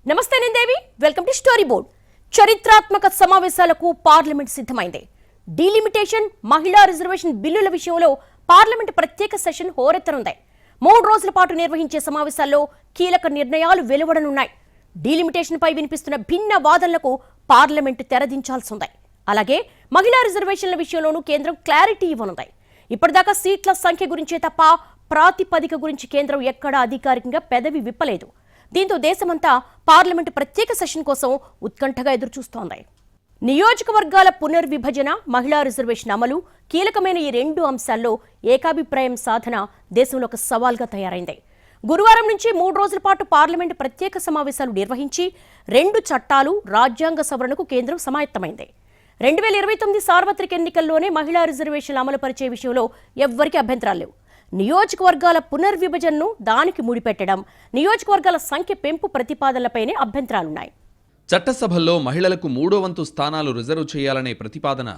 నమస్తే నేను దేవి welcome to story board. చరిత్రాత్మక సమావేశాలకు పార్లమెంట్ సిద్ధమైంది. డీలిమిటేషన్ మహిళా రిజర్వేషన్ బిల్లుల విషయంలో పార్లమెంట్ ప్రత్యేక సెషన్ హోరెత్తనుంది. 3 రోజుల పాటు నిర్వహించే సమావేశాల్లో కీలక నిర్ణయాలు వెలువడనున్నాయి. డీలిమిటేషన్ పై వినిపిస్తున్న భిన్న వాదనలకు పార్లమెంట్ తెరదించాల్సింది. అలాగే మహిళా రిజర్వేషన్ల విషయంలోనూ కేంద్రం క్లారిటీ ఇవ్వనుంది. ఇప్పటిదాకా సీట్ల సంఖ్య గురించే తప్ప ప్రాతిపదిక గురించి కేంద్రం ఎక్కడా అధికారికంగా పెదవి విప్పలేదు. దీంతో దేశమంతా పార్లమెంటు ప్రత్యేక సెషన్ కోసం ఉత్కంఠగా ఎదురుచూస్తోంది. నియోజకవర్గాల పునర్విభజన, మహిళా రిజర్వేషన్ అమలు కీలకమైన ఈ 2 అంశాల్లో ఏకాభిప్రాయం సాధన దేశంలో ఒక సవాల్గా తయారైంది. గురువారం నుంచి 3 రోజుల పాటు పార్లమెంటు ప్రత్యేక సమావేశాలు నిర్వహించి 2 చట్టాలు, రాజ్యాంగ సవరణకు కేంద్రం సమాయత్తమైంది. 2029 సార్వత్రిక ఎన్నికల్లోనే మహిళా రిజర్వేషన్లు అమలు పరిచే విషయంలో ఎవ్వరికీ అభ్యంతరాలు లేవు. నియోజకవర్గాల పునర్విభజనను దానికి ముడిపెట్టడం, నియోజకవర్గాల సంఖ్య పెంపు ప్రతిపాదనలపైనే అభ్యంతరాలున్నాయి. చట్టసభల్లో మహిళలకు 3వ వంతు స్థానాలు రిజర్వ్ చేయాలనే ప్రతిపాదన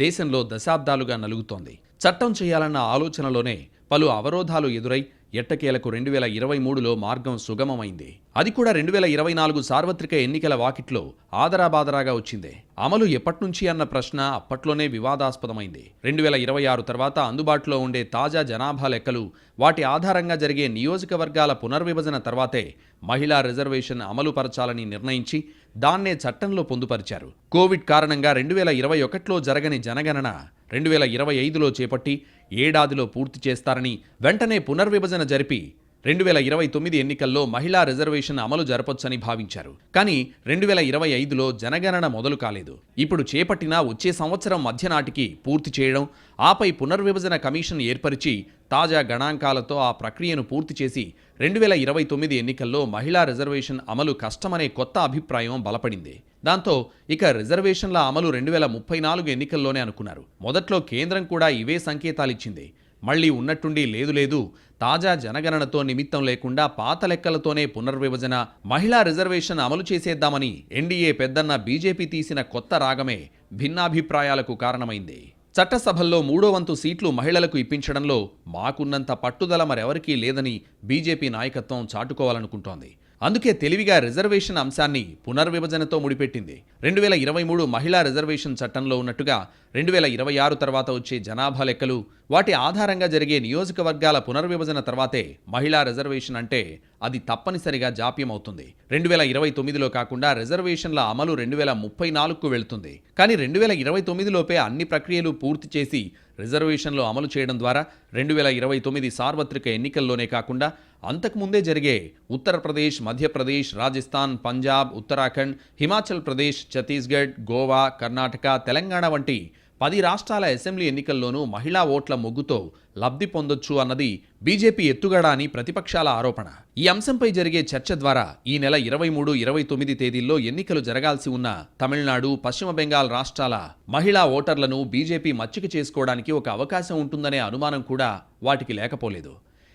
దేశంలో దశాబ్దాలుగా నలుగుతోంది. చట్టం చేయాలన్న ఆలోచనలోనే పలు అవరోధాలు ఎదురై ఎట్టకేలకు 2023లో మార్గం సుగమమైంది. అది కూడా 2024 సార్వత్రిక ఎన్నికల వాకిట్లో ఆదరాబాదరాగా వచ్చిందే. అమలు ఎప్పట్నుంచి అన్న ప్రశ్న అప్పట్లోనే వివాదాస్పదమైంది. 2026 తర్వాత అందుబాటులో ఉండే తాజా జనాభా లెక్కలు, వాటి ఆధారంగా జరిగే నియోజకవర్గాల పునర్విభజన తర్వాతే మహిళా రిజర్వేషన్ అమలు పరచాలని నిర్ణయించి దాన్నే చట్టంలో పొందుపరిచారు. కోవిడ్ కారణంగా 2021లో జరగని జనగణన 2025లో చేపట్టి ఏడాదిలో పూర్తి చేస్తారని, వెంటనే పునర్విభజన జరిపి 2029 ఎన్నికల్లో మహిళా రిజర్వేషన్ అమలు జరపొచ్చని భావించారు. కానీ 2025లో జనగణన మొదలు కాలేదు. ఇప్పుడు చేపట్టినా వచ్చే సంవత్సరం మధ్య నాటికి పూర్తి చేయడం, ఆపై పునర్విభజన కమిషన్ ఏర్పరిచి తాజా గణాంకాలతో ఆ ప్రక్రియను పూర్తి చేసి 2029 ఎన్నికల్లో మహిళా రిజర్వేషన్ అమలు కష్టమనే కొత్త అభిప్రాయం బలపడింది. దాంతో ఇక రిజర్వేషన్ల అమలు 2034 ఎన్నికల్లోనే అనుకున్నారు. మొదట్లో కేంద్రం కూడా ఇవే సంకేతాలిచ్చింది. మళ్లీ ఉన్నట్టుండి లేదు తాజా జనగణనతో నిమిత్తం లేకుండా పాత లెక్కలతోనే పునర్విభజన, మహిళా రిజర్వేషన్ అమలు చేసేద్దామని ఎన్డీఏ పెద్దన్న బీజేపీ తీసిన కొత్త రాగమే భిన్నాభిప్రాయాలకు కారణమైంది. చట్టసభల్లో 3వ వంతు సీట్లు మహిళలకు ఇప్పించడంలో మాకున్నంత పట్టుదల మరెవరికీ లేదని బీజేపీ నాయకత్వం చాటుకోవాలనుకుంటోంది. అందుకే తెలివిగా రిజర్వేషన్ అంశాన్ని పునర్విభజనతో ముడిపెట్టింది. 2023 మహిళా రిజర్వేషన్ చట్టంలో ఉన్నట్టుగా 2026 తర్వాత వచ్చే జనాభా లెక్కలు, వాటి ఆధారంగా జరిగే నియోజకవర్గాల పునర్విభజన తర్వాతే మహిళా రిజర్వేషన్ అంటే అది తప్పనిసరిగా జాప్యం అవుతుంది. 2029లో కాకుండా రిజర్వేషన్ల అమలు 2034కు వెళ్తుంది. కానీ 2029లోపే అన్ని ప్రక్రియలు పూర్తి చేసి రిజర్వేషన్లు అమలు చేయడం ద్వారా 2029 సార్వత్రిక ఎన్నికల్లోనే కాకుండా అంతకుముందే జరిగే ఉత్తరప్రదేశ్, మధ్యప్రదేశ్, రాజస్థాన్, పంజాబ్, ఉత్తరాఖండ్, హిమాచల్ ప్రదేశ్, ఛత్తీస్గఢ్, గోవా, కర్ణాటక, తెలంగాణ వంటి 10 రాష్ట్రాల అసెంబ్లీ ఎన్నికల్లోనూ మహిళా ఓట్ల మొగ్గుతో లబ్ధి పొందొచ్చు అన్నది బీజేపీ ఎత్తుగడ అని ప్రతిపక్షాల ఆరోపణ. ఈ అంశంపై జరిగే చర్చ ద్వారా ఈ నెల 23, 29 తేదీల్లో ఎన్నికలు జరగాల్సి ఉన్న తమిళనాడు, పశ్చిమ బెంగాల్ రాష్ట్రాల మహిళా ఓటర్లను బీజేపీ మచ్చిక చేసుకోవడానికి ఒక అవకాశం ఉంటుందనే అనుమానం కూడా వాటికి లేకపోలేదు.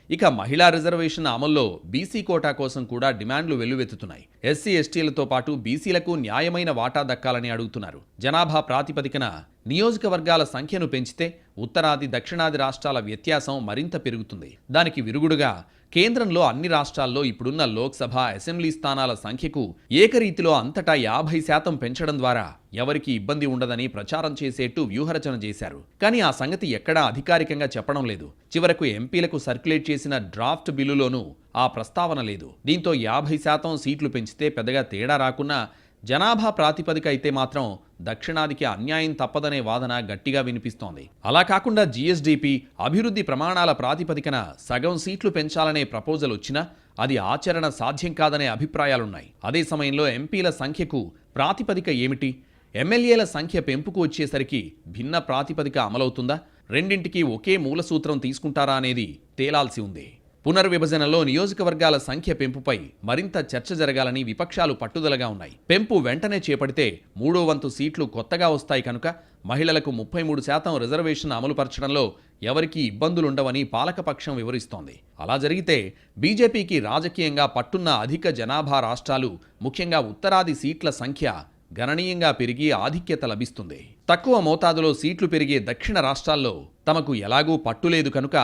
ఇక మహిళా రిజర్వేషన్ అమల్లో బీసీ కోటా కోసం కూడా డిమాండ్లు వెల్లువెత్తుతున్నాయి. ఎస్సీ, ఎస్టీలతో పాటు బీసీలకు న్యాయమైన వాటా దక్కాలని అడుగుతున్నారు. జనాభా ప్రాతిపదికన నియోజకవర్గాల సంఖ్యను పెంచితే ఉత్తరాది, దక్షిణాది రాష్ట్రాల వ్యత్యాసం మరింత పెరుగుతుంది. దానికి విరుగుడుగా కేంద్రంలో అన్ని రాష్ట్రాల్లో ఇప్పుడున్న లోక్సభ, అసెంబ్లీ స్థానాల సంఖ్యకు ఏకరీతిలో అంతటా 50% పెంచడం ద్వారా ఎవరికి ఇబ్బంది ఉండదని ప్రచారం చేసేట్టు వ్యూహరచన చేశారు. కానీ ఆ సంగతి ఎక్కడా అధికారికంగా చెప్పడం లేదు. చివరకు ఎంపీలకు సర్క్యులేట్ చేసిన డ్రాఫ్ట్ బిల్లులోనూ ఆ ప్రస్తావన లేదు. దీంతో 50% సీట్లు పెంచితే పెద్దగా తేడా రాకున్నా జనాభా ప్రాతిపదిక అయితే మాత్రం దక్షిణాదికి అన్యాయం తప్పదనే వాదన గట్టిగా వినిపిస్తోంది. అలా కాకుండా జీఎస్డీపీ, అభివృద్ధి ప్రమాణాల ప్రాతిపదికన సగం సీట్లు పెంచాలనే ప్రపోజల్ వచ్చినా అది ఆచరణ సాధ్యం కాదనే అభిప్రాయాలున్నాయి. అదే సమయంలో ఎంపీల సంఖ్యకు ప్రాతిపదిక ఏమిటి? ఎమ్మెల్యేల సంఖ్య పెంపుకు వచ్చేసరికి భిన్న ప్రాతిపదిక అమలవుతుందా? రెండింటికి ఒకే మూల సూత్రం తీసుకుంటారా అనేది తేలాల్సి ఉంది. పునర్విభజనలో నియోజకవర్గాల సంఖ్య పెంపుపై మరింత చర్చ జరగాలని విపక్షాలు పట్టుదలగా ఉన్నాయి. పెంపు వెంటనే చేపడితే 3వ వంతు సీట్లు కొత్తగా వస్తాయి కనుక మహిళలకు 33% రిజర్వేషన్ అమలుపరచడంలో ఎవరికీ ఇబ్బందులుండవని పాలకపక్షం వివరిస్తోంది. అలా జరిగితే బీజేపీకి రాజకీయంగా పట్టున్న అధిక జనాభా రాష్ట్రాలు, ముఖ్యంగా ఉత్తరాది సీట్ల సంఖ్య గణనీయంగా పెరిగి ఆధిక్యత లభిస్తుంది. తక్కువ మోతాదులో సీట్లు పెరిగే దక్షిణ రాష్ట్రాల్లో తమకు ఎలాగూ పట్టులేదు కనుక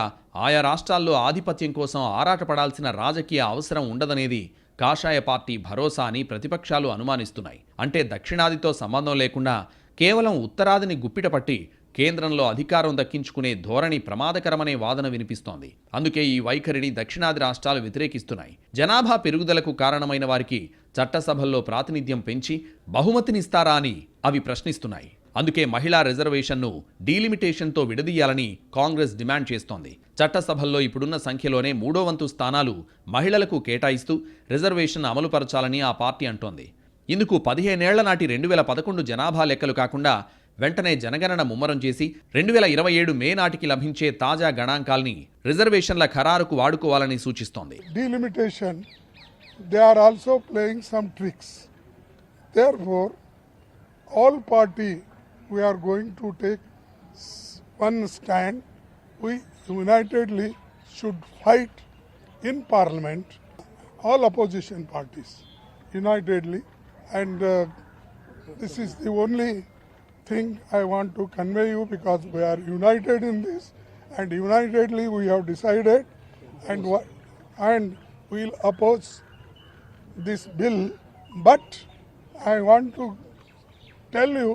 ఆయా రాష్ట్రాల్లో ఆధిపత్యం కోసం ఆరాటపడాల్సిన రాజకీయ అవసరం ఉండదనేది కాషాయ పార్టీ భరోసా అని ప్రతిపక్షాలు అనుమానిస్తున్నాయి. అంటే దక్షిణాదితో సంబంధం లేకుండా కేవలం ఉత్తరాదిని గుప్పిట పట్టి కేంద్రంలో అధికారం దక్కించుకునే ధోరణి ప్రమాదకరమనే వాదన వినిపిస్తోంది. అందుకే ఈ వైఖరిని దక్షిణాది రాష్ట్రాలు వ్యతిరేకిస్తున్నాయి. జనాభా పెరుగుదలకు కారణమైన వారికి చట్టసభల్లో ప్రాతినిధ్యం పెంచి బహుమతినిస్తారా అని అవి ప్రశ్నిస్తున్నాయి. అందుకే మహిళా రిజర్వేషన్ను డీలిమిటేషన్తో విడదీయాలని కాంగ్రెస్ డిమాండ్ చేస్తోంది. చట్టసభల్లో ఇప్పుడున్న సంఖ్యలోనే 3వ వంతు స్థానాలు మహిళలకు కేటాయిస్తూ రిజర్వేషన్ అమలుపరచాలని ఆ పార్టీ అంటోంది. ఇందుకు 15 ఏళ్ల నాటి 2011 జనాభా లెక్కలు కాకుండా వెంటనే జనగణన ముమ్మరం చేసి 2027 మే నాటికి లభించే తాజా గణాంకాల్ని రిజర్వేషన్ల ఖరారుకు వాడుకోవాలని సూచిస్తోంది. Delimitation, they are also playing some tricks. Therefore, all party we are going to take one stand. We unitedly should fight in parliament, all opposition parties unitedly, and this is the only thing I want to convey you, because we are united in this and unitedly we have decided and we'll oppose this bill. But I want to tell you,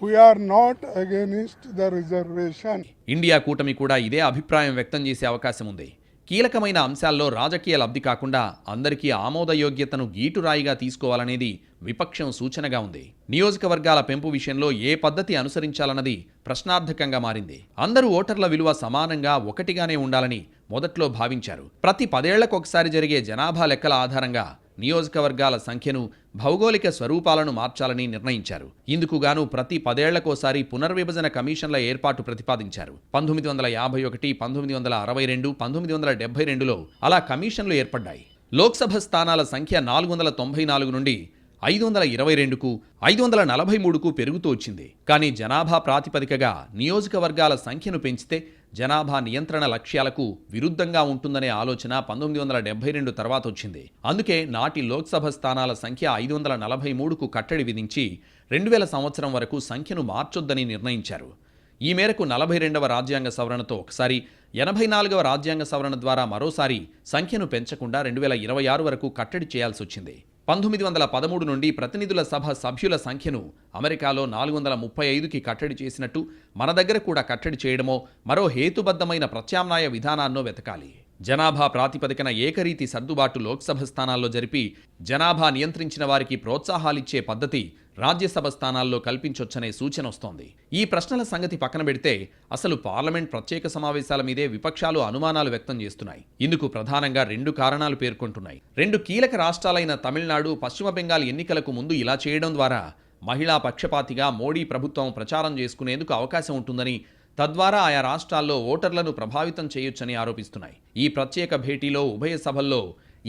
we are not against the reservation. India కూటమి కూడా ఇదే అభిప్రాయం వ్యక్తం చేసే అవకాశం ఉంది. కీలకమైన అంశాల్లో రాజకీయ లబ్ధి కాకుండా అందరికీ ఆమోదయోగ్యతను గీటురాయిగా తీసుకోవాలనేది విపక్షం సూచనగా ఉంది. నియోజకవర్గాల పెంపు విషయంలో ఏ పద్ధతి అనుసరించాలన్నది ప్రశ్నార్థకంగా మారింది. అందరూ ఓటర్ల విలువ సమానంగా ఒకటిగానే ఉండాలని మొదట్లో భావించారు. ప్రతి 10 ఏళ్లకొకసారి జరిగే జనాభా లెక్కల ఆధారంగా నియోజకవర్గాల సంఖ్యను, భౌగోళిక స్వరూపాలను మార్చాలని నిర్ణయించారు. ఇందుకుగాను ప్రతి 10 ఏళ్లకోసారి పునర్విభజన కమిషన్ల ఏర్పాటు ప్రతిపాదించారు. 1951, 1962, 1972లో అలా కమిషన్లు ఏర్పడ్డాయి. లోక్సభ స్థానాల సంఖ్య 494 నుండి 522కు, 543కు పెరుగుతూ వచ్చింది. కానీ జనాభా ప్రాతిపదికగా నియోజకవర్గాల సంఖ్యను పెంచితే జనాభా నియంత్రణ లక్ష్యాలకు విరుద్ధంగా ఉంటుందనే ఆలోచన 1972 తర్వాత వచ్చింది. అందుకే నాటి లోక్సభ స్థానాల సంఖ్య 543కు కట్టడి విధించి 2000 సంవత్సరం వరకు సంఖ్యను మార్చొద్దని నిర్ణయించారు. ఈ మేరకు 42వ రాజ్యాంగ సవరణతో ఒకసారి, 84వ రాజ్యాంగ సవరణ ద్వారా మరోసారి సంఖ్యను పెంచకుండా 2026 వరకు కట్టడి చేయాల్సి వచ్చింది. 1913 నుండి ప్రతినిధుల సభ సభ్యుల సంఖ్యను అమెరికాలో 435కి కట్టడి చేసినట్టు మన దగ్గర కూడా కట్టడి చేయడమో మరో హేతుబద్ధమైన ప్రత్యామ్నాయ విధానాన్నో వెతకాలి. జనాభా ప్రాతిపదికన ఏకరీతి సర్దుబాటు లోక్సభ స్థానాల్లో జరిపి జనాభా నియంత్రించిన వారికి ప్రోత్సాహాలిచ్చే పద్ధతి రాజ్యసభ స్థానాల్లో కల్పించొచ్చనే సూచన వస్తోంది. ఈ ప్రశ్నల సంగతి పక్కన పెడితే అసలు పార్లమెంట్ ప్రత్యేక సమావేశాల మీదే విపక్షాలు అనుమానాలు వ్యక్తం చేస్తున్నాయి. ఇందుకు ప్రధానంగా 2 కారణాలు పేర్కొంటున్నాయి. 2 కీలక రాష్ట్రాలైన తమిళనాడు, పశ్చిమ బెంగాల్ ఎన్నికలకు ముందు ఇలా చేయడం ద్వారా మహిళా పక్షపాతిగా మోడీ ప్రభుత్వం ప్రచారం చేసుకునేందుకు అవకాశం ఉంటుందని, తద్వారా ఆయా రాష్ట్రాల్లో ఓటర్లను ప్రభావితం చేయొచ్చని ఆరోపిస్తున్నాయి. ఈ ప్రత్యేక భేటీలో ఉభయ సభల్లో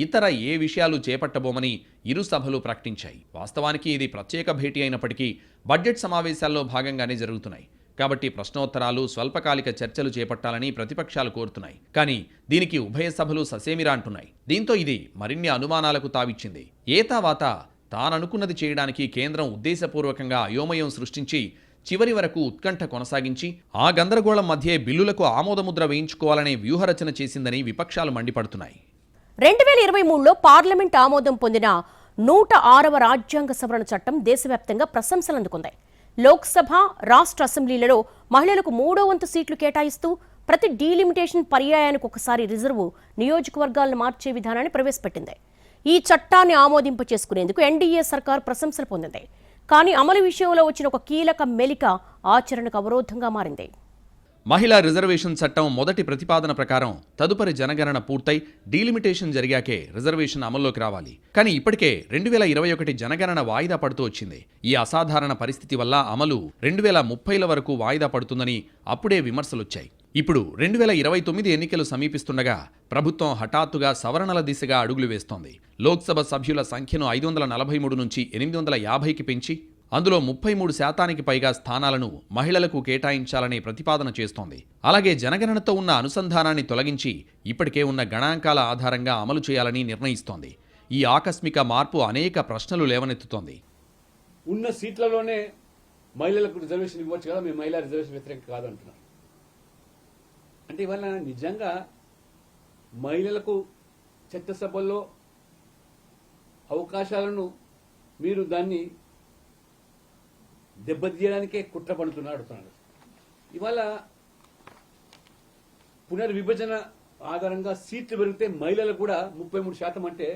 ఇతర ఏ విషయాలు చేపట్టబోమని ఇరు సభలు ప్రకటించాయి. వాస్తవానికి ఇది ప్రత్యేక భేటీ అయినప్పటికీ బడ్జెట్ సమావేశాల్లో భాగంగానే జరుగుతున్నాయి. కాబట్టి ప్రశ్నోత్తరాలు, స్వల్పకాలిక చర్చలు చేపట్టాలని ప్రతిపక్షాలు కోరుతున్నాయి. కానీ దీనికి ఉభయ సభలు ససేమిరా అంటున్నాయి. దీంతో ఇది మరిన్ని అనుమానాలకు తావిచ్చింది. ఏతావాత తాననుకున్నది చేయడానికి కేంద్రం ఉద్దేశపూర్వకంగా అయోమయం సృష్టించి చివరి వరకు ఉత్కంఠ కొనసాగించి ఆ గందరగోళం మధ్యే బిల్లులకు ఆమోదముద్ర వేయించుకోవాలనే వ్యూహరచన చేసిందని విపక్షాలు మండిపడుతున్నాయి. 2023లో పార్లమెంట్ ఆమోదం పొందిన 106వ రాజ్యాంగ సవరణ చట్టం దేశవ్యాప్తంగా ప్రశంసలు అందుకుంది. లోక్సభ, రాష్ట్ర అసెంబ్లీలలో మహిళలకు 3వ వంతు సీట్లు కేటాయిస్తూ ప్రతి డీలిమిటేషన్ పర్యాయానికి ఒకసారి రిజర్వు నియోజకవర్గాలను మార్చే విధానాన్ని ప్రవేశపెట్టింది. ఈ చట్టాన్ని ఆమోదింప చేసుకునేందుకు ఎన్డీఏ సర్కార్ ప్రశంసలు పొందింది. కానీ అమలు విషయంలో వచ్చిన ఒక కీలక మెలిక ఆచరణకు అవరోధంగా మారింది. మహిళా రిజర్వేషన్ చట్టం మొదటి ప్రతిపాదన ప్రకారం తదుపరి జనగణన పూర్తయి డీలిమిటేషన్ జరిగాకే రిజర్వేషన్ అమల్లోకి రావాలి. కానీ ఇప్పటికే 2021 జనగణన వాయిదా పడుతూ వచ్చింది. ఈ అసాధారణ పరిస్థితి వల్ల అమలు 2030ల వరకు వాయిదా పడుతుందని అప్పుడే విమర్శలొచ్చాయి. ఇప్పుడు 2029 ఎన్నికలు సమీపిస్తుండగా ప్రభుత్వం హఠాత్తుగా సవరణల దిశగా అడుగులు వేస్తోంది. లోక్సభ సభ్యుల సంఖ్యను 543 నుంచి 850కి పెంచి అందులో 33% పైగా స్థానాలను మహిళలకు కేటాయించాలనే ప్రతిపాదన చేస్తోంది. అలాగే జనగణనతో ఉన్న అనుసంధానాన్ని తొలగించి ఇప్పటికే ఉన్న గణాంకాల ఆధారంగా అమలు చేయాలని నిర్ణయిస్తోంది. ఈ ఆకస్మిక మార్పు అనేక ప్రశ్నలు లేవనెత్తుతోంది. ఉన్న సీట్లలోనే మహిళలకు రిజర్వేషన్ ఇవ్వచ్చు కదా, మేము మహిళా రిజర్వేషన్ వ్యతిరేకం కాదంటున్నారు. అంటే ఇవాళ నిజంగా మహిళలకు చట్టసభల్లో అవకాశాలను మీరు దాన్ని దెబ్బతీయడానికే కుట్ర పడుతున్నారు అడుగుతున్నాడు. ఇవాళ పునర్విభజన ఆధారంగా సీట్లు పెరిగితే మహిళలకు కూడా 33% అంటే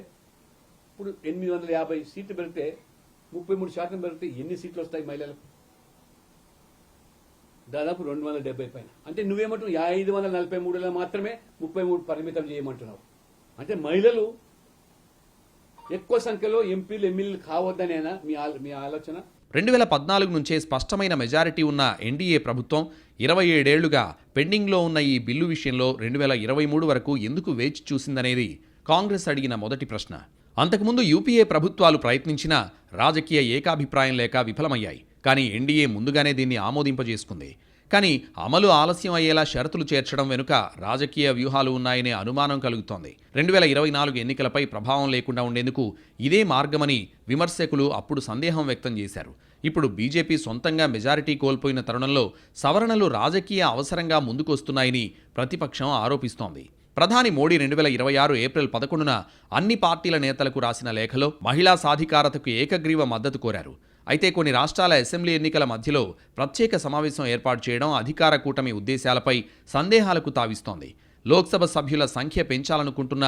ఇప్పుడు 850 సీట్లు పెరిగితే 33% పెరిగితే ఎన్ని సీట్లు వస్తాయి మహిళలకు? దాదాపు 270 పైన. అంటే నువ్వేమంటున్నావు 543లో మాత్రమే 33 పరిమితం చేయమంటున్నావు. అంటే మహిళలు ఎక్కువ సంఖ్యలో ఎంపీలు ఎమ్మెల్యేలు కావద్దనేనా మీ ఆలోచన? 2014 నుంచే స్పష్టమైన మెజారిటీ ఉన్న ఎన్డీఏ ప్రభుత్వం 27 ఏళ్లుగా పెండింగ్లో ఉన్న ఈ బిల్లు విషయంలో 2023 వరకు ఎందుకు వేచి చూసిందనేది కాంగ్రెస్ అడిగిన మొదటి ప్రశ్న. అంతకుముందు యూపీఏ ప్రభుత్వాలు ప్రయత్నించినా రాజకీయ ఏకాభిప్రాయం లేక విఫలమయ్యాయి. కానీ ఎన్డీఏ ముందుగానే దీన్ని ఆమోదింపజేసుకుంది. కానీ అమలు ఆలస్యం అయ్యేలా షరతులు చేర్చడం వెనుక రాజకీయ వ్యూహాలు ఉన్నాయనే అనుమానం కలుగుతోంది. 2024 ఎన్నికలపై ప్రభావం లేకుండా ఉండేందుకు ఇదే మార్గమని విమర్శకులు అప్పుడు సందేహం వ్యక్తం చేశారు. ఇప్పుడు బీజేపీ సొంతంగా మెజారిటీ కోల్పోయిన తరుణంలో సవరణలు రాజకీయ అవసరంగా ముందుకొస్తున్నాయని ప్రతిపక్షం ఆరోపిస్తోంది. ప్రధాని మోడీ 2026 ఏప్రిల్ 11న అన్ని పార్టీల నేతలకు రాసిన లేఖలో మహిళా సాధికారతకు ఏకగ్రీవ మద్దతు కోరారు. అయితే కొన్ని రాష్ట్రాల అసెంబ్లీ ఎన్నికల మధ్యలో ప్రత్యేక సమావేశం ఏర్పాటు చేయడం అధికార కూటమి ఉద్దేశాలపై సందేహాలకు తావిస్తోంది. లోక్సభ సభ్యుల సంఖ్య పెంచాలనుకుంటున్న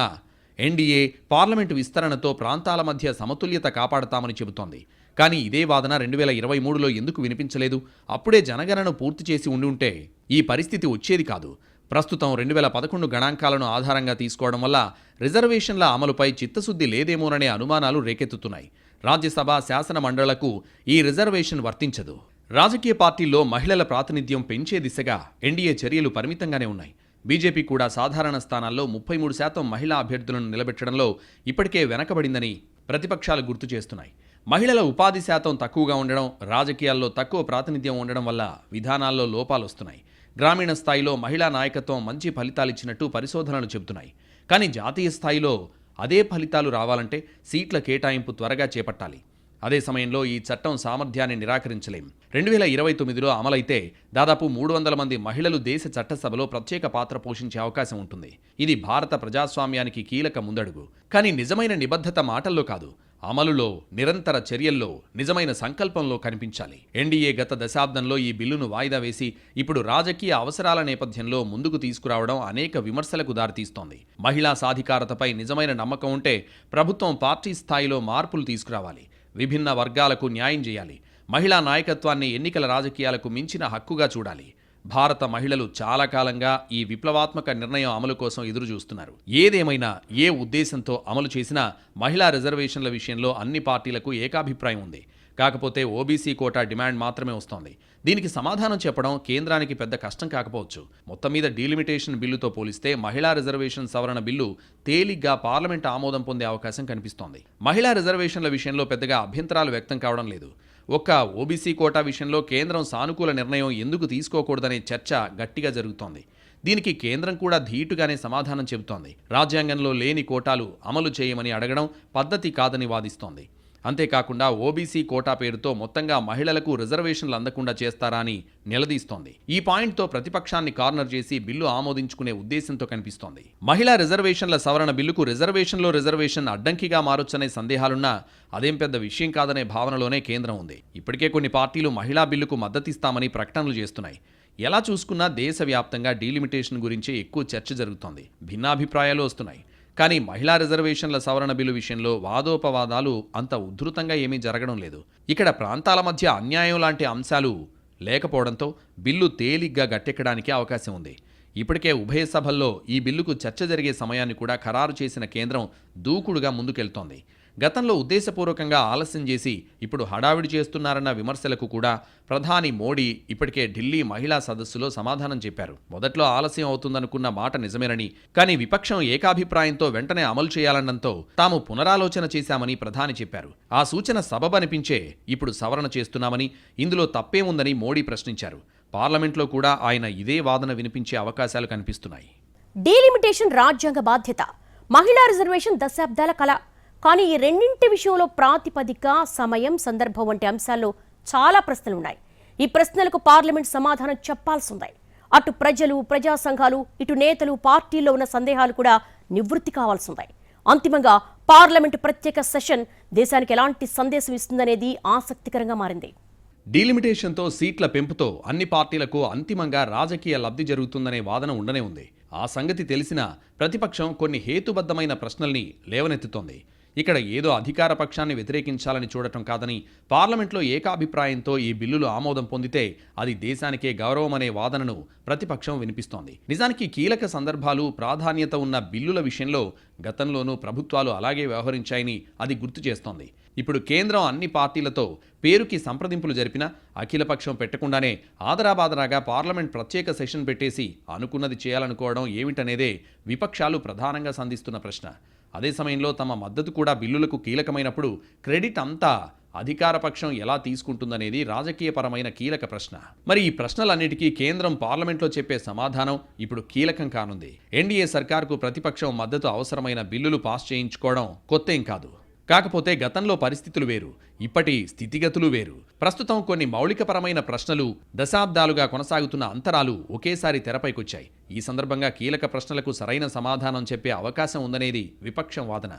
ఎన్డీఏ పార్లమెంటు విస్తరణతో ప్రాంతాల మధ్య సమతుల్యత కాపాడతామని చెబుతోంది. కానీ ఇదే వాదన 2023లో ఎందుకు వినిపించలేదు? అప్పుడే జనగణన పూర్తి చేసి ఉండుంటే ఈ పరిస్థితి వచ్చేది కాదు. ప్రస్తుతం 2011 గణాంకాలను ఆధారంగా తీసుకోవడం వల్ల రిజర్వేషన్ల అమలుపై చిత్తశుద్ధి లేదేమోననే అనుమానాలు రేకెత్తుతున్నాయి. రాజ్యసభ, శాసన మండళ్లకు ఈ రిజర్వేషన్ వర్తించదు. రాజకీయ పార్టీల్లో మహిళల ప్రాతినిధ్యం పెంచే దిశగా ఎన్డీఏ చర్యలు పరిమితంగానే ఉన్నాయి. బీజేపీ కూడా సాధారణ స్థానాల్లో 33% మహిళా అభ్యర్థులను నిలబెట్టడంలో ఇప్పటికే వెనకబడిందని ప్రతిపక్షాలు గుర్తు చేస్తున్నాయి. మహిళల ఉపాధి శాతం తక్కువగా ఉండడం, రాజకీయాల్లో తక్కువ ప్రాతినిధ్యం ఉండడం వల్ల విధానాల్లో లోపాలొస్తున్నాయి. గ్రామీణ స్థాయిలో మహిళా నాయకత్వం మంచి ఫలితాలిచ్చినట్టు పరిశోధనలు చెబుతున్నాయి. కానీ జాతీయ స్థాయిలో అదే ఫలితాలు రావాలంటే సీట్ల కేటాయింపు త్వరగా చేపట్టాలి. అదే సమయంలో ఈ చట్టం సామర్థ్యాన్ని నిరాకరించలేం. 2029లో అమలైతే దాదాపు 300 మంది మహిళలు దేశ చట్టసభలో ప్రత్యేక పాత్ర పోషించే అవకాశం ఉంటుంది. ఇది భారత ప్రజాస్వామ్యానికి కీలక ముందడుగు. కానీ నిజమైన నిబద్ధత మాటల్లో కాదు, అమలులో, నిరంతర చర్యల్లో, నిజమైన సంకల్పంలో కనిపించాలి. ఎన్డీఏ గత దశాబ్దంలో ఈ బిల్లును వాయిదా వేసి ఇప్పుడు రాజకీయ అవసరాల నేపథ్యంలో ముందుకు తీసుకురావడం అనేక విమర్శలకు దారితీస్తోంది. మహిళా సాధికారతపై నిజమైన నమ్మకం ఉంటే ప్రభుత్వం పార్టీ స్థాయిలో మార్పులు తీసుకురావాలి. విభిన్న వర్గాలకు న్యాయం చేయాలి. మహిళా నాయకత్వాన్ని ఎన్నికల రాజకీయాలకు మించిన హక్కుగా చూడాలి. భారత మహిళలు చాలా కాలంగా ఈ విప్లవాత్మక నిర్ణయం అమలు కోసం ఎదురుచూస్తున్నారు. ఏదేమైనా, ఏ ఉద్దేశంతో అమలు చేసినా మహిళా రిజర్వేషన్ల విషయంలో అన్ని పార్టీలకు ఏకాభిప్రాయం ఉంది. కాకపోతే ఓబీసీ కోటా డిమాండ్ మాత్రమే వస్తోంది. దీనికి సమాధానం చెప్పడం కేంద్రానికి పెద్ద కష్టం కాకపోవచ్చు. మొత్తం మీద డీలిమిటేషన్ బిల్లుతో పోలిస్తే మహిళా రిజర్వేషన్ సవరణ బిల్లు తేలిగ్గా పార్లమెంట్ ఆమోదం పొందే అవకాశం కనిపిస్తోంది. మహిళా రిజర్వేషన్ల విషయంలో పెద్దగా అభ్యంతరాలు వ్యక్తం కావడం లేదు. ఒక్క ఓబీసీ కోటా విషయంలో కేంద్రం సానుకూల నిర్ణయం ఎందుకు తీసుకోకూడదనే చర్చ గట్టిగా జరుగుతోంది. దీనికి కేంద్రం కూడా ధీటుగానే సమాధానం చెబుతోంది. రాజ్యాంగంలో లేని కోటాలు అమలు చేయమని అడగడం పద్ధతి కాదని వాదిస్తోంది. అంతేకాకుండా ఓబీసీ కోటా పేరుతో మొత్తంగా మహిళలకు రిజర్వేషన్లు అందకుండా చేస్తారా అని నిలదీస్తోంది. ఈ పాయింట్తో ప్రతిపక్షాన్ని కార్నర్ చేసి బిల్లు ఆమోదించుకునే ఉద్దేశంతో కనిపిస్తోంది. మహిళా రిజర్వేషన్ల సవరణ బిల్లుకు రిజర్వేషన్ అడ్డంకిగా మారొచ్చనే సందేహాలున్నా అదేం పెద్ద విషయం కాదనే భావనలోనే కేంద్రం ఉంది. ఇప్పటికే కొన్ని పార్టీలు మహిళా బిల్లుకు మద్దతిస్తామని ప్రకటనలు చేస్తున్నాయి. ఎలా చూసుకున్నా దేశవ్యాప్తంగా డీలిమిటేషన్ గురించి ఎక్కువ చర్చ జరుగుతోంది. భిన్నాభిప్రాయాలు వస్తున్నాయి. కానీ మహిళా రిజర్వేషన్ల సవరణ బిల్లు విషయంలో వాదోపవాదాలు అంత ఉధృతంగా ఏమీ జరగడం లేదు. ఇక్కడ ప్రాంతాల మధ్య అన్యాయం లాంటి అంశాలు లేకపోవడంతో బిల్లు తేలిగ్గా గట్టెక్కడానికి అవకాశం ఉంది. ఇప్పటికే ఉభయ సభల్లో ఈ బిల్లుకు చర్చ జరిగే సమయాన్ని కూడా ఖరారు చేసిన కేంద్రం దూకుడుగా ముందుకెళ్తోంది. గతంలో ఉద్దేశపూర్వకంగా ఆలస్యం చేసి ఇప్పుడు హడావిడి చేస్తున్నారన్న విమర్శలకు కూడా ప్రధాని మోడీ ఇప్పటికే ఢిల్లీ మహిళా సదస్సులో సమాధానం చెప్పారు. మొదట్లో ఆలస్యం అవుతుందనుకున్న మాట నిజమేనని, కానీ విపక్షం ఏకాభిప్రాయంతో వెంటనే అమలు చేయాలన్నంతో తాము పునరాలోచన చేశామని ప్రధాని చెప్పారు. ఆ సూచన సబబనిపించే ఇప్పుడు సవరణ చేస్తున్నామని, ఇందులో తప్పేముందని మోడీ ప్రశ్నించారు. పార్లమెంట్లో కూడా ఆయన ఇదే వాదన వినిపించే అవకాశాలు కనిపిస్తున్నాయి. డీలిమిటేషన్ రాజ్యాంగ బాధ్యత, మహిళా రిజర్వేషన్ దశాబ్దాల కళ. కానీ ఈ రెండింటి విషయంలో ప్రాతిపదిక, సమయం, సందర్భం వంటి అంశాల్లో చాలా ప్రశ్నలున్నాయి. ఈ ప్రశ్నలకు పార్లమెంట్ సమాధానం చెప్పాల్సిందే. అటు ప్రజలు, ప్రజా సంఘాలు, ఇటు నేతలు, పార్టీల్లో ఉన్న సందేహాలు కూడా నివృత్తి కావాల్సిందే. అంతిమంగా పార్లమెంటు ప్రత్యేక సెషన్ దేశానికి ఎలాంటి సందేశం ఇస్తుందనేది ఆసక్తికరంగా మారింది. డీలిమిటేషన్తో సీట్ల పెంపుతో అన్ని పార్టీలకు అంతిమంగా రాజకీయ లబ్ధి జరుగుతుందనే వాదన ఉండనే ఉంది. ఆ సంగతి తెలిసినా ప్రతిపక్షం కొన్ని హేతుబద్ధమైన ప్రశ్నల్ని లేవనెత్తుతోంది. ఇక్కడ ఏదో అధికార పక్షాన్ని వ్యతిరేకించాలని చూడటం కాదని, పార్లమెంట్లో ఏకాభిప్రాయంతో ఈ బిల్లులు ఆమోదం పొందితే అది దేశానికే గౌరవమనే వాదనను ప్రతిపక్షం వినిపిస్తోంది. నిజానికి కీలక సందర్భాలు, ప్రాధాన్యత ఉన్న బిల్లుల విషయంలో గతంలోనూ ప్రభుత్వాలు అలాగే వ్యవహరించాయని అది గుర్తు చేస్తోంది. ఇప్పుడు కేంద్రం అన్ని పార్టీలతో పేరుకి సంప్రదింపులు జరిపినా అఖిలపక్షం పెట్టకుండానే ఆదరాబాదరాగా పార్లమెంట్ ప్రత్యేక సెషన్ పెట్టేసి అనుకున్నది చేయాలనుకోవడం ఏమిటనేదే విపక్షాలు ప్రధానంగా సంధిస్తున్న ప్రశ్న. అదే సమయంలో తమ మద్దతు కూడా బిల్లులకు కీలకమైనప్పుడు క్రెడిట్ అంతా అధికార పక్షం ఎలా తీసుకుంటుందనేది రాజకీయపరమైన కీలక ప్రశ్న. మరి ఈ ప్రశ్నలన్నిటికీ కేంద్రం పార్లమెంట్లో చెప్పే సమాధానం ఇప్పుడు కీలకం కానుంది. ఎన్డీఏ సర్కార్కు ప్రతిపక్షం మద్దతు అవసరమైన బిల్లులు పాస్ చేయించుకోవడం కొత్తేం కాదు. కాకపోతే గతంలో పరిస్థితులు వేరు, ఇప్పటి స్థితిగతులు వేరు. ప్రస్తుతం కొన్ని మౌలికపరమైన ప్రశ్నలు, దశాబ్దాలుగా కొనసాగుతున్న అంతరాలు ఒకేసారి తెరపైకొచ్చాయి. ఈ సందర్భంగా కీలక ప్రశ్నలకు సరైన సమాధానం చెప్పే అవకాశం ఉందనేది విపక్షం వాదన.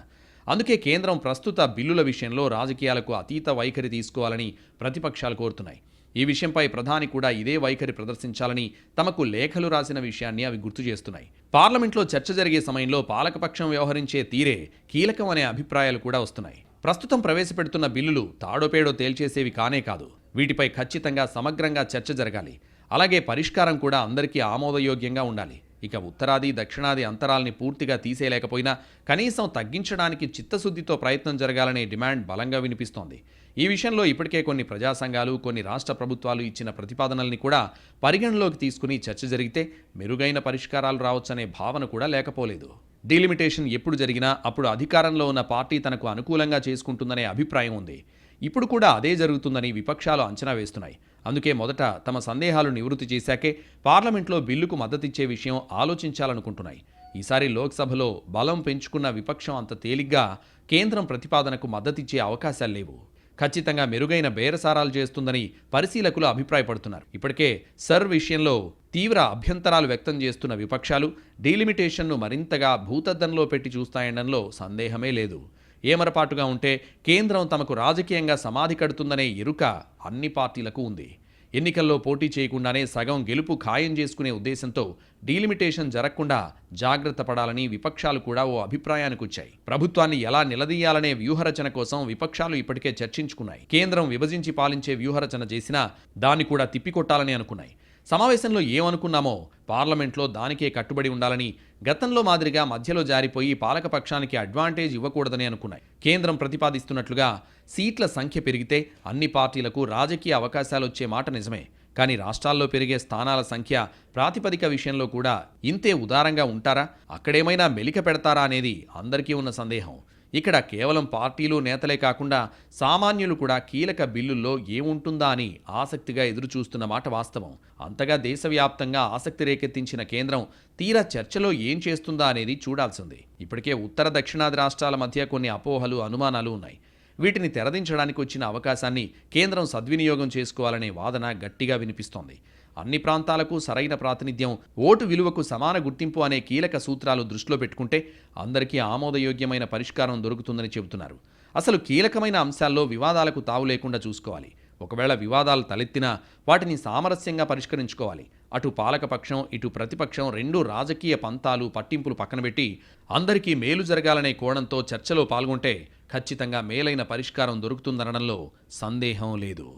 అందుకే కేంద్రం ప్రస్తుత బిల్లుల విషయంలో రాజకీయాలకు అతీత వైఖరి తీసుకోవాలని ప్రతిపక్షాలు కోరుతున్నాయి. ఈ విషయంపై ప్రధాని కూడా ఇదే వైఖరి ప్రదర్శించాలని తమకు లేఖలు రాసిన విషయాన్ని అవి గుర్తు చేస్తున్నాయి. పార్లమెంట్లో చర్చ జరిగే సమయంలో పాలకపక్షం వ్యవహరించే తీరే కీలకం అనే అభిప్రాయాలు కూడా వస్తున్నాయి. ప్రస్తుతం ప్రవేశపెడుతున్న బిల్లులు తాడోపేడో తేల్చేసేవి కానే కాదు. వీటిపై ఖచ్చితంగా సమగ్రంగా చర్చ జరగాలి. అలాగే పరిష్కారం కూడా అందరికీ ఆమోదయోగ్యంగా ఉండాలి. ఇక ఉత్తరాది, దక్షిణాది అంతరాల్ని పూర్తిగా తీసేయలేకపోయినా కనీసం తగ్గించడానికి చిత్తశుద్ధితో ప్రయత్నం జరగాలనే డిమాండ్ బలంగా వినిపిస్తోంది. ఈ విషయంలో ఇప్పటికే కొన్ని ప్రజా సంఘాలు, కొన్ని రాష్ట్ర ప్రభుత్వాలు ఇచ్చిన ప్రతిపాదనల్ని కూడా పరిగణలోకి తీసుకుని చర్చ జరిగితే మెరుగైన పరిష్కారాలు రావచ్చనే భావన కూడా లేకపోలేదు. డీలిమిటేషన్ ఎప్పుడు జరిగినా అప్పుడు అధికారంలో ఉన్న పార్టీ తనకు అనుకూలంగా చేసుకుంటుందనే అభిప్రాయం ఉంది. ఇప్పుడు కూడా అదే జరుగుతుందని విపక్షాలు అంచనా వేస్తున్నాయి. అందుకే మొదట తమ సందేహాలు నివృత్తి చేశాకే పార్లమెంట్లో బిల్లుకు మద్దతిచ్చే విషయం ఆలోచించాలనుకుంటున్నాయి. ఈసారి లోక్సభలో బలం పెంచుకున్న విపక్షం అంత తేలిగ్గా కేంద్రం ప్రతిపాదనకు మద్దతిచ్చే అవకాశాలు లేవు. ఖచ్చితంగా మెరుగైన బేరసారాలు చేస్తుందని పరిశీలకులు అభిప్రాయపడుతున్నారు. ఇప్పటికే సర్ విషయంలో తీవ్ర అభ్యంతరాలు వ్యక్తం చేస్తున్న విపక్షాలు డీలిమిటేషన్ను మరింతగా భూతద్దంలో పెట్టి చూస్తాయనడంలో సందేహమే లేదు. ఏమరపాటుగా ఉంటే కేంద్రం తమకు రాజకీయంగా సమాధి కడుతుందనే ఎరుక అన్ని పార్టీలకు ఉంది. ఎన్నికల్లో పోటీ చేయకుండానే సగం గెలుపు ఖాయం చేసుకునే ఉద్దేశంతో డీలిమిటేషన్ జరగకుండా జాగ్రత్త పడాలని విపక్షాలు కూడా ఓ అభిప్రాయానికి వచ్చాయి. ప్రభుత్వాన్ని ఎలా నిలదీయాలనే వ్యూహరచన కోసం విపక్షాలు ఇప్పటికే చర్చించుకున్నాయి. కేంద్రం విభజించి పాలించే వ్యూహరచన చేసినా దాన్ని కూడా తిప్పికొట్టాలని అనుకున్నాయి. సమావేశంలో ఏమనుకున్నామో పార్లమెంట్లో దానికే కట్టుబడి ఉండాలని, గతంలో మాదిరిగా మధ్యలో జారిపోయి పాలకపక్షానికి అడ్వాంటేజ్ ఇవ్వకూడదని అనుకున్నాయి. కేంద్రం ప్రతిపాదిస్తున్నట్లుగా సీట్ల సంఖ్య పెరిగితే అన్ని పార్టీలకు రాజకీయ అవకాశాలు వచ్చే మాట నిజమే. కానీ రాష్ట్రాల్లో పెరిగే స్థానాల సంఖ్య ప్రాతిపదిక విషయంలో కూడా ఇంతే ఉదారంగా ఉంటారా? అక్కడేమైనా మెలిక పెడతారా అనేది అందరికీ ఉన్న సందేహం. ఇక్కడ కేవలం పార్టీలు, నేతలే కాకుండా సామాన్యులు కూడా కీలక బిల్లుల్లో ఏముంటుందా అని ఆసక్తిగా ఎదురుచూస్తున్న మాట వాస్తవం. అంతగా దేశవ్యాప్తంగా ఆసక్తి రేకెత్తించిన కేంద్రం తీరా చర్చలో ఏం చేస్తుందా అనేది చూడాల్సింది. ఇప్పటికే ఉత్తర, దక్షిణాది రాష్ట్రాల మధ్య కొన్ని అపోహలు, అనుమానాలు ఉన్నాయి. వీటిని తెరదించడానికి వచ్చిన అవకాశాన్ని కేంద్రం సద్వినియోగం చేసుకోవాలనే వాదన గట్టిగా వినిపిస్తోంది. అన్ని ప్రాంతాలకు సరైన ప్రాతినిధ్యం, ఓటు విలువకు సమాన గుర్తింపు అనే కీలక సూత్రాలు దృష్టిలో పెట్టుకుంటే అందరికీ ఆమోదయోగ్యమైన పరిష్కారం దొరుకుతుందని చెబుతున్నారు. అసలు కీలకమైన అంశాల్లో వివాదాలకు తావు లేకుండా చూసుకోవాలి. ఒకవేళ వివాదాలు తలెత్తినా వాటిని సామరస్యంగా పరిష్కరించుకోవాలి. అటు పాలకపక్షం, ఇటు ప్రతిపక్షం రెండు రాజకీయ పంతాలు, పట్టింపులు పక్కనబెట్టి అందరికీ మేలు జరగాలనే కోణంతో చర్చలో పాల్గొంటే ఖచ్చితంగా మేలైన పరిష్కారం దొరుకుతుందనడంలో సందేహం లేదు.